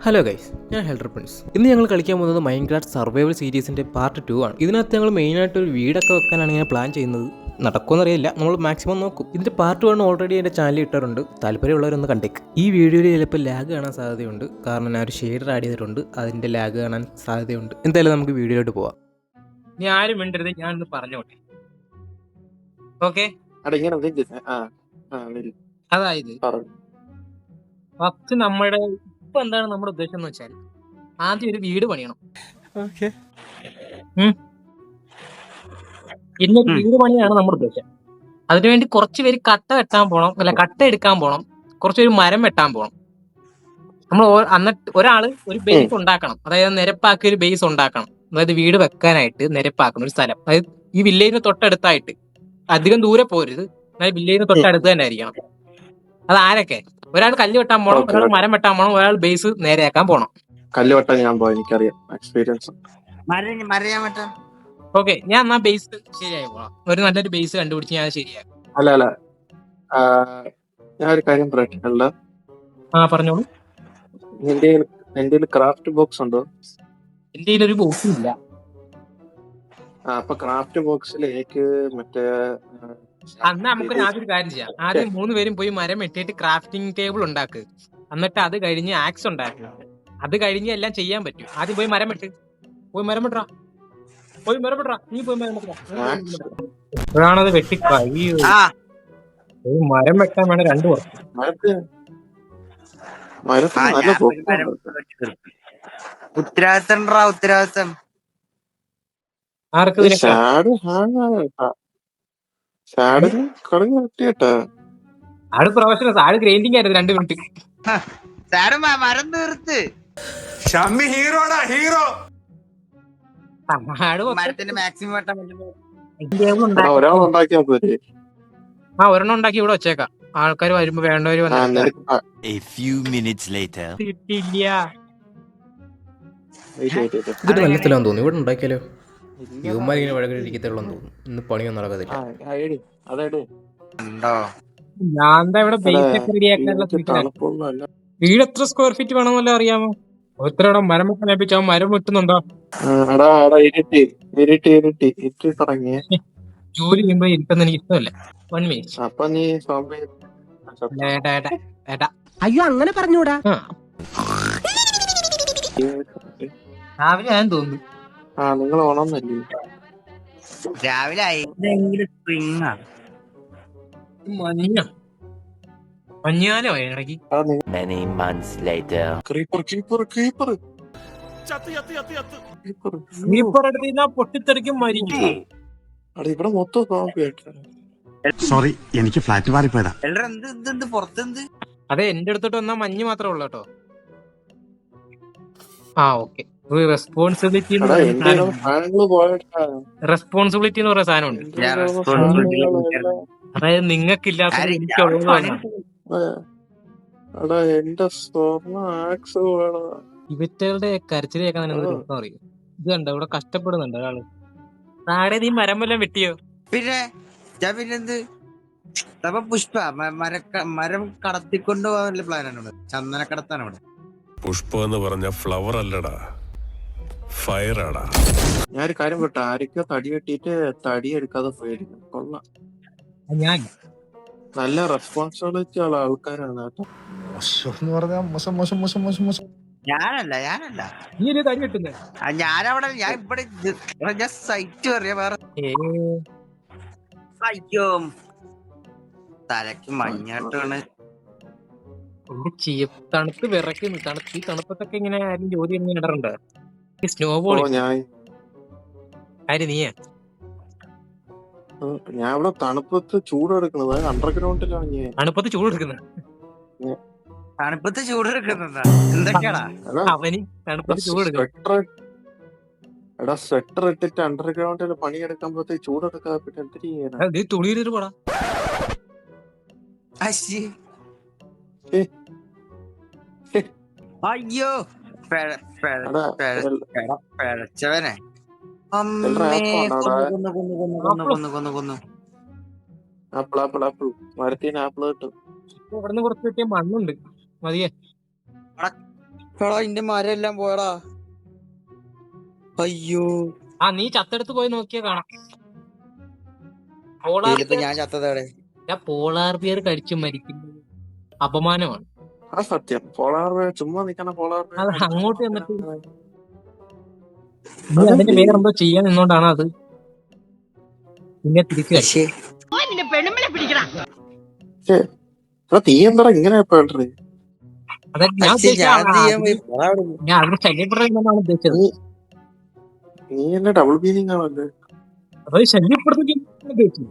Hello guys, ഞാൻ ഹെൽഡർ Prince. ഇന്ന് ഞങ്ങൾ കളിക്കാൻ പോകുന്നത് മൈൻക്രാഫ്റ്റ് സർവൈവൽ സീരീസിൻ്റെ പാർട്ട് 2 ആണ്. ഇതിനകത്ത് ഞങ്ങൾ മെയിനായിട്ട് ഒരു വീടൊക്കെ വെക്കാനാണ് ഞാൻ പ്ലാൻ ചെയ്യുന്നത്. നടക്കുമെന്നറിയില്ല, നമ്മൾ മാക്സിമം നോക്കും. ഇതിൻ്റെ പാർട്ട് 1 ഓൾറെഡി എൻ്റെ ചാനലിൽ ഇട്ടിട്ടുണ്ട്. താല്പര്യമുള്ളവരൊന്ന് കണ്ടേക്ക്. ഈ വീഡിയോയിൽ ചിലപ്പോൾ ലാഗ് കാണാൻ സാധ്യതയുണ്ട്, കാരണം ഞാൻ ഒരു ഷെയ്ഡർ ആഡ് ചെയ്തിട്ടുണ്ട്. അതിൻ്റെ ലാഗ് കാണാൻ സാധ്യതയുണ്ട്. എന്തായാലും നമുക്ക് വീഡിയോയിലോട്ട് പോവാം. നീ ആരും മിണ്ടരുത്, ഞാനൊന്ന് പറഞ്ഞോട്ടെ. ഓക്കെ, അതായത് ഫസ്റ്റ് നമ്മുടെ ഇപ്പൊ എന്താണ് നമ്മുടെ ഉദ്ദേശം എന്ന് വെച്ചാൽ ആദ്യം ഒരു വീട് പണിയണം. ഇന്നൊരു വീട് പണിയാണ് നമ്മുടെ ഉദ്ദേശം. അതിനുവേണ്ടി കുറച്ച് പേര് കട്ട വെട്ടാൻ പോണം, അല്ല കട്ട എടുക്കാൻ പോണം, കുറച്ചൊരു മരം വെട്ടാൻ പോണം. നമ്മൾ എന്നിട്ട് ഒരാള് ഒരു ബേസ് ഉണ്ടാക്കണം, അതായത് നിരപ്പാക്കി ഒരു ബേസ് ഉണ്ടാക്കണം. അതായത് വീട് വെക്കാനായിട്ട് നിരപ്പാക്കുന്ന ഒരു സ്ഥലം, അതായത് ഈ വില്ലേജിന് തൊട്ടടുത്തായിട്ട്, അധികം ദൂരെ പോരുത്, അതായത് വില്ലേജിന് തൊട്ടടുത്ത് തന്നെ ആയിരിക്കണം. അത് ആരൊക്കെ? ഒരാൾ കല്ല് വെട്ടാൻ പോണം, ഒരാൾ മരം വെട്ടാൻ പോണം, ഒരാൾ ബേസ് നേരെയാക്കാൻ പോണം. കല്ല് വെട്ടാൻ ഞാൻ പോയി, എനിക്കറിയാം, എക്സ്പീരിയൻസ്. ഓക്കെ, ഞാൻ എന്നാ ബേസ് ശരിയായി പോവാം. ഒരു നല്ലൊരു ബേസ് കണ്ടുപിടിച്ച് ഞാൻ ശരിയാക്കും. അല്ല ഞാൻ ഒരു കാര്യം പറയട്ടെ. പറഞ്ഞോളൂ. എന്റെ ക്രാഫ്റ്റ് ബോക്സ് ഉണ്ടോ? എന്റെ ഒരു ബോക്സ് ഇല്ല. അപ്പൊ ക്രാഫ്റ്റ് ബോക്സിൽ എനിക്ക് മറ്റേ അന്ന് നമുക്ക് ആദ്യം ഒരു കാര്യം ചെയ്യാം. ആദ്യം 3 പേരും പോയി മരം വെട്ടിയിട്ട് ക്രാഫ്റ്റിംഗ് ടേബിൾ ഉണ്ടാക്കുക. എന്നിട്ട് അത് കഴിഞ്ഞ് ആക്സ് ഉണ്ടാക്കുക. അത് കഴിഞ്ഞ് എല്ലാം ചെയ്യാൻ പറ്റും. ആദ്യം പോയി മരം വെട്ട്. പോയി മരം വെട്ടാ. നീ പോയി മരം വെട്ടാ. അപ്പോഴാണത് വെട്ടി കഴിയൂ. മരം വെട്ടാൻ വേണം 2 വർഷം. ഉത്തരവാദിത്തം ആർക്ക് ആട് പ്രൊഫഷണൽ, ആട് ഗ്രൈൻഡിങ് ആയിരുന്നു 2 മിനിറ്റ്. മരം തീർത്ത് മരത്തിന്റെ മാക്സിമം വെട്ടാൻ ഒരെണ്ണം ഉണ്ടാക്കി ഇവിടെ വെച്ചേക്കാം. ആൾക്കാർ വരുമ്പോ വേണ്ടവര് ഇതൊരു നല്ല സ്ഥലമാണെന്ന് തോന്നുന്നു. ഇവിടെ ഉണ്ടാക്കിയാലോ? യുവമാരിങ്ങനെ വഴക്കിരിക്കത്തുള്ളൂ തോന്നുന്നു. ഇന്ന് പണിയൊന്നും നടക്കത്തില്ല. ഞാൻ ഇവിടെ ബേസ് ഒക്കെ റെഡിയാക്കാനുള്ള വീട് എത്ര സ്ക്വയർ ഫീറ്റ് വേണമെന്നല്ലോ അറിയാമോ? ഒത്തിരി മരം വെക്കാൻ ഏൽപ്പിച്ചാൽ മരം വെട്ടുന്നുണ്ടോ? ജോലി ചെയ്യുമ്പോ ഇരിക്കുന്ന എനിക്ക് ഇഷ്ടമല്ല. 1 മിനിറ്റ്. അയ്യോ, അങ്ങനെ പറഞ്ഞൂടാ. രാവിലെ ഞാൻ തോന്നുന്നു. നിങ്ങൾ ഓണമെന്നല്ലേ രാവിലെ മഞ്ഞാലോ ഇടയ്ക്ക് പൊട്ടിത്തെറിക്കും മരിക്കും. ഇവിടെ മൊത്തം സോറി, എനിക്ക് ഫ്ലാറ്റ് മാറിപ്പോയതാ. പുറത്തെന്ത്? അതെ, എന്റെ അടുത്തോട്ട് വന്നാ മഞ്ഞ് മാത്രമേ ഉള്ളൂ കേട്ടോ. ഓക്കെ. റെസ്പോൺസിബിലിറ്റി എന്ന് പറയുന്ന സാധനമുണ്ട്. അതായത് നിങ്ങൾക്കില്ലാത്ത എനിക്കുള്ളതാണ്. ഇവറ്റകളുടെ കരച്ചിൽ കേൾക്കാൻ അറിയും. ഇത് കണ്ടോ, ഇവിടെ കഷ്ടപ്പെടുന്നുണ്ട് ഒരാള്. നാളെ നീ മരം വല്ലതും വെട്ടിയോ? പിന്നെന്ത് പുഷ്പ മരം കടത്തിക്കൊണ്ട് പോകാൻ പ്ലാനാണ്. ചന്ദന കടത്താനാണ്. പുഷ്പം എന്ന് പറഞ്ഞ ഫ്ലവർ അല്ലടാ, ഫയർ ആടാ. ഞാനൊരു കാര്യം പെട്ട, ആരൊക്കെ തടി വെട്ടിട്ട് തടി എടുക്കാതെ പോയിരിക്കും. കൊള്ളാം, ഞാൻ നല്ല റെസ്പോൺസിബിലിറ്റി ഉള്ള ആൾക്കാരാണ് കേട്ടോ. ഞാനല്ല നീ ഒരു തടി വെട്ടുന്നേ. ഞാനവിടെ ഞാൻ സൈറ്റ് പറയാ. വേറെ അയ്യോ, തലക്ക് മഞ്ഞാട്ടാണ്. തണുത്ത് വിറയ്ക്കുന്നു. ഈ തണുപ്പത്തൊക്കെ ഇങ്ങനെ ആരും ജോലി ഇടറുണ്ട്. സ്നോബോൾ ആര്? നീയാ? ഞാൻ ഇവിടെ തണുപ്പത്ത് ചൂടെടുക്കുന്നത് അണ്ടർഗ്രൗണ്ടിലാണ്. തണുപ്പത്ത് ചൂടെടുക്കുന്നത് എന്തൊക്കെയാടാ അവന് തണുപ്പത്ത് ചൂടെടുക്കുന്നത്? എടാ, സ്വെറ്റർ ഇട്ടിട്ട് അണ്ടർഗ്രൗണ്ടിൽ പണിയെടുക്കുമ്പോഴത്തേക്ക് ചൂടെടുക്കാതെ പിന്നെ എന്ത് ചെയ്യാനാ? നീ തുണിയിലൊരു പോടാ. അയ്യോ, പിഴച്ചവനെ കൊന്നു. മരത്തിന് ആപ്പിൾ കിട്ടും. ഇവിടുന്ന് കുറച്ച് കിട്ടിയ മണ്ണുണ്ട്, മതിയേ. എടാ ഇന്റെ മരം എല്ലാം പോയടാ. അയ്യോ ആ നീ ചത്തെടുത്ത് പോയി നോക്കിയാ കാണാം. പോളാർ ഇതിലിപ്പോ ഞാൻ ചത്തതേടെ. പോളാർ ബിയർ കഴിച്ച് മരിക്കുന്നത് അപമാനമാണ്. ആ സത്യം. പോളാർ ബെയർ ചുമ്മാ നിക്കണ പോളാർ ബെയർ അത് അങ്ങോട്ട് ചെന്നിട്ട് നീ അതിന്റെ വേറെന്തോ ചെയ്യാൻ നിന്നോണ്ടാണ് അത് പിന്നെ തിരിച്ചു കഴിച്ചത്. തീ എന്താ ഇങ്ങനെ പേട്ടത്? അതായത് ഞാൻ ഞാൻ അതിന് ശല്യപ്പെടുന്നതാണ് ഉദ്ദേശിച്ചത്. നീ എന്നെ ഡബിൾ മീനിങ് ആണല്ലേ? അതായത് ശല്യപ്പെടുന്ന ഉദ്ദേശിച്ചത്.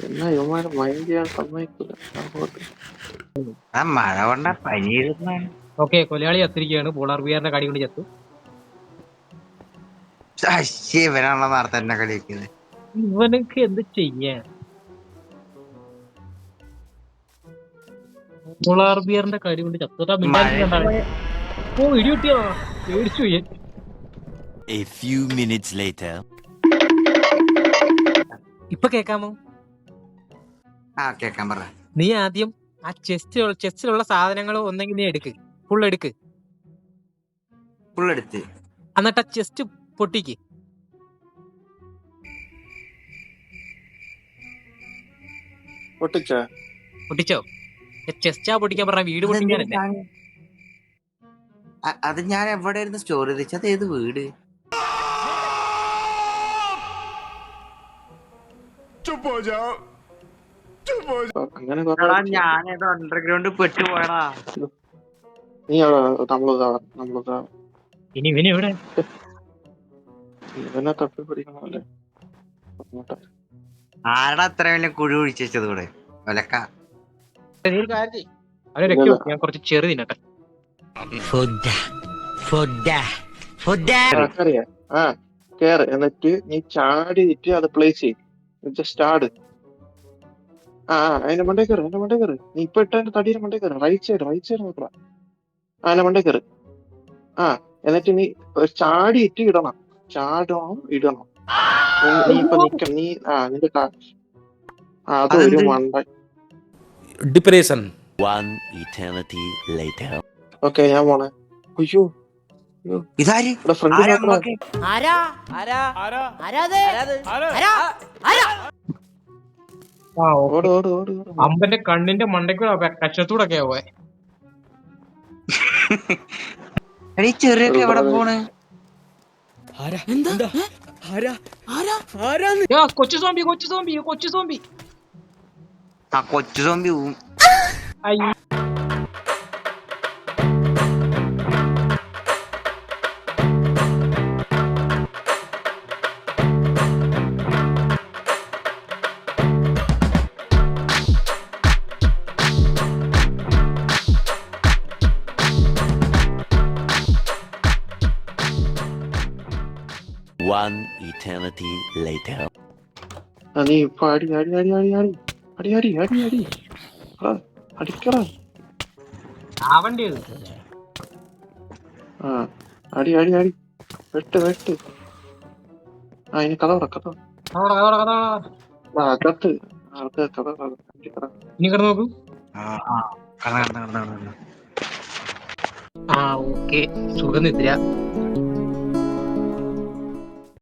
എന്നാ യുവമാരെ മൈൻഡ് ചെയ്യാൻ സമ്മതിക്കില്ല. ആ മഴ കൊണ്ട പനിയിരുന്ന. ഓക്കെ, കൊലയാളി ചത്തിരിക്കുകയാണ്. പോളാർ ബിയറിന്റെ കടി കൊണ്ട് ചത്തു. ഇവനാണോ നേരത്തെ എന്നെ കളിക്കുന്നത്? ഇവനക്ക് എന്ത് ചെയ്യാൻ? പോളാർ ബിയറിന്റെ കടി കൊണ്ട് ചത്തുട്ടാ. ഓ ഇടി കിട്ടിയാ പേടിച്ചു പോയി. ഇപ്പൊ കേക്കാമോ? ആ കേക്കാൻ പറ. നീ ആദ്യം ആ ചെസ്റ്റിലുള്ള സാധനങ്ങൾ ഒന്നെങ്കിൽ നീ എടുക്ക്, ഫുൾ എടുക്ക്. ഫുള്ളെടുത്ത് എന്നിട്ട് ആ ചെസ്റ്റ് പൊട്ടിക്ക്. പൊട്ടിച്ചോ? ചെസ്റ്റാ പൊട്ടിക്കാൻ പറഞ്ഞ വീട് പൊട്ടിക്കാനല്ലേ? അത് ഞാൻ എവിടെയായിരുന്നു സ്റ്റോർ ചെയ്ത് വെച്ചത്? ഏത് വീട്? അങ്ങനെ ഞാനേതോ അണ്ടർഗ്രൗണ്ട് പെട്ടുപോയടാ. നീ നമ്മളതാ ഇനി ഇവന് എവിടെ? ഇവനെ തപ്പി പിടിക്കണമല്ലേ? ആരടാ അത്ര വലിയ കുഴി ഒഴിച്ചു വെച്ചത് കൂടെ? ഒലക്ക. അവനെ രക്ഷ. ഞാൻ കുറച്ച് ചെറു തിന്നട്ടെ. അറിയാം. ആ കേറ്. എന്നിട്ട് നീ ചാടിയിട്ട് അത് പ്ലേസ് ചെയ്യും. ജസ്റ്റ് ആട്. ആ അതിന്റെ മണ്ടേ കയറ്. നീ ഇപ്പൊ ഇട്ട തടിയുടെ മണ്ടേ കയറ്. റൈറ്റ് സൈഡ് നോക്കടാ. ആ അതിന്റെ മണ്ടേ കയറ്. ആ എന്നിട്ട് നീ ചാടിയിട്ട് ഇടണം. ഇടണം. നീ ഇപ്പൊ നിക്ക. നീ നിന്റെ അതൊരു മണ്ട. ഡിപ്രഷൻ. ഓക്കെ ഞാൻ പോണേ. അയ്യോ ഇതാര്? ഫ്രണ്ട് ഓട്. അമ്പന്റെ കണ്ണിന്റെ മണ്ടയ്ക്കൂടെ കക്ഷത്തൂടൊക്കെയാ പോയെ. ചെറിയൊക്കെ എവിടെ പോണ്? കൊച്ചു സോംബി. ആ കൊച്ചു സോംബി. അയ്യോ നീ ഇപ്പൊ അടിക്കടാ. ആവണ്ടേത്. ആ അടി വെട്ട്. ആ ഇനി കഥ കഥ അകത്ത് ഇനി കിടന്നു നോക്കൂ. കട ഓക്കെ, സുഖനിദ്ര.